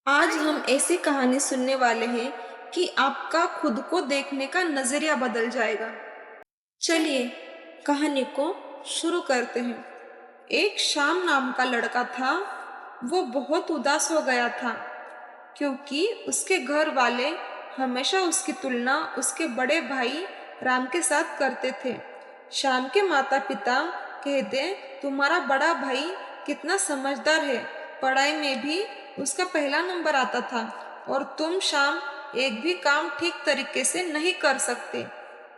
आज हम ऐसी कहानी सुनने वाले हैं कि आपका खुद को देखने का नजरिया बदल जाएगा। चलिए कहानी को शुरू करते हैं। एक श्याम नाम का लड़का था। वो बहुत उदास हो गया था क्योंकि उसके घर वाले हमेशा उसकी तुलना उसके बड़े भाई राम के साथ करते थे। श्याम के माता पिता कहते, तुम्हारा बड़ा भाई कितना समझदार है, पढ़ाई में भी उसका पहला नंबर आता था और तुम श्याम एक भी काम ठीक तरीके से नहीं कर सकते।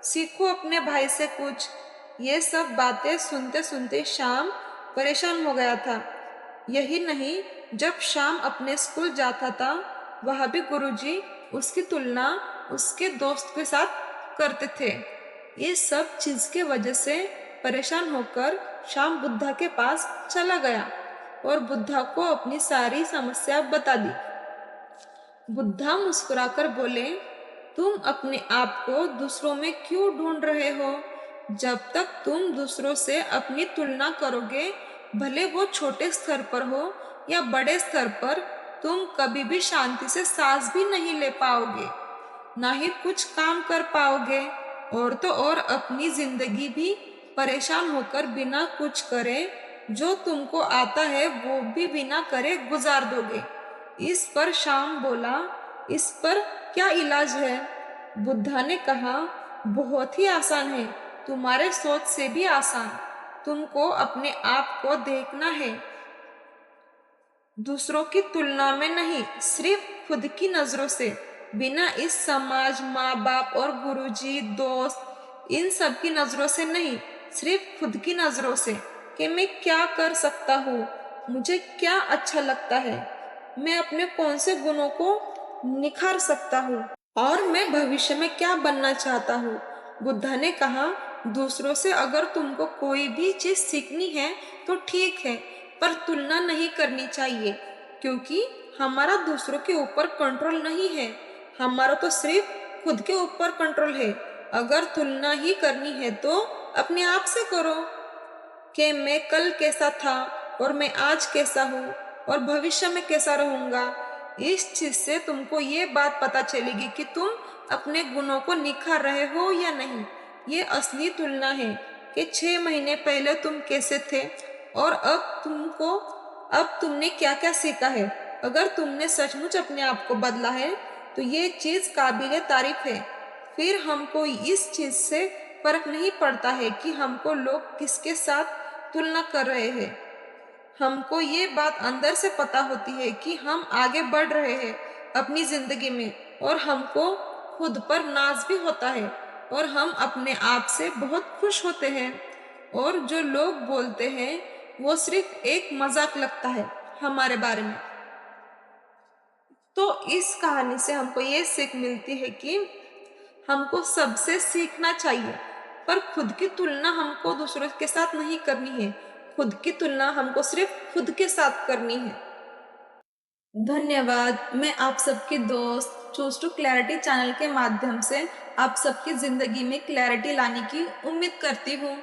सीखो अपने भाई से कुछ। ये सब बातें सुनते सुनते श्याम परेशान हो गया था। यही नहीं, जब श्याम अपने स्कूल जाता था वह भी गुरुजी उसकी तुलना उसके दोस्त के साथ करते थे। ये सब चीज के वजह से परेशान होकर श्याम बुद्धा के पास चला गया और बुद्धा को अपनी सारी समस्या बता दी। बुद्धा मुस्कुराकर बोले, तुम अपने आप को दूसरों में क्यों ढूंढ रहे हो? जब तक तुम दूसरों से अपनी तुलना करोगे, भले वो छोटे स्तर पर हो या बड़े स्तर पर, तुम कभी भी शांति से सांस भी नहीं ले पाओगे, ना ही कुछ काम कर पाओगे, और तो और अपनी जिंदगी भी परेशान होकर बिना कुछ करे जो तुमको आता है वो भी बिना करे गुजार दोगे। इस पर श्याम बोला, इस पर क्या इलाज है? बुद्धा ने कहा, बहुत ही आसान है, तुम्हारे सोच से भी आसान। तुमको अपने आप को देखना है, दूसरों की तुलना में नहीं, सिर्फ खुद की नजरों से, बिना इस समाज, माँ बाप और गुरुजी, दोस्त, इन सब की नजरों से नहीं, सिर्फ खुद की नजरों से कि मैं क्या कर सकता हूँ, मुझे क्या अच्छा लगता है, मैं अपने कौन से गुणों को निखार सकता हूँ और मैं भविष्य में क्या बनना चाहता हूँ। बुद्धा ने कहा, दूसरों से अगर तुमको कोई भी चीज सीखनी है तो ठीक है, पर तुलना नहीं करनी चाहिए, क्योंकि हमारा दूसरों के ऊपर कंट्रोल नहीं है, हमारा तो सिर्फ खुद के ऊपर कंट्रोल है। अगर तुलना ही करनी है तो अपने आप से करो कि मैं कल कैसा था और मैं आज कैसा हूँ और भविष्य में कैसा रहूंगा। इस चीज से तुमको ये बात पता चलेगी कि तुम अपने गुणों को निखार रहे हो या नहीं। ये असली तुलना है कि 6 महीने पहले तुम कैसे थे और अब तुमने क्या क्या सीखा है। अगर तुमने सचमुच अपने आप को बदला है तो ये चीज काबिले तारीफ है। फिर हमको इस चीज से फर्क नहीं पड़ता है कि हमको लोग किसके साथ तुलना कर रहे हैं। हमको ये बात अंदर से पता होती है कि हम आगे बढ़ रहे हैं अपनी जिंदगी में, और हमको खुद पर नाज भी होता है और हम अपने आप से बहुत खुश होते हैं। और जो लोग बोलते हैं वो सिर्फ एक मजाक लगता है हमारे बारे में। तो इस कहानी से हमको ये सीख मिलती है कि हमको सबसे सीखना चाहिए, पर खुद की तुलना हमको दूसरों के साथ नहीं करनी है। खुद की तुलना हमको सिर्फ खुद के साथ करनी है। धन्यवाद। मैं आप सबकी दोस्त चूज टू क्लैरिटी चैनल के माध्यम से आप सबकी जिंदगी में क्लैरिटी लाने की उम्मीद करती हूँ।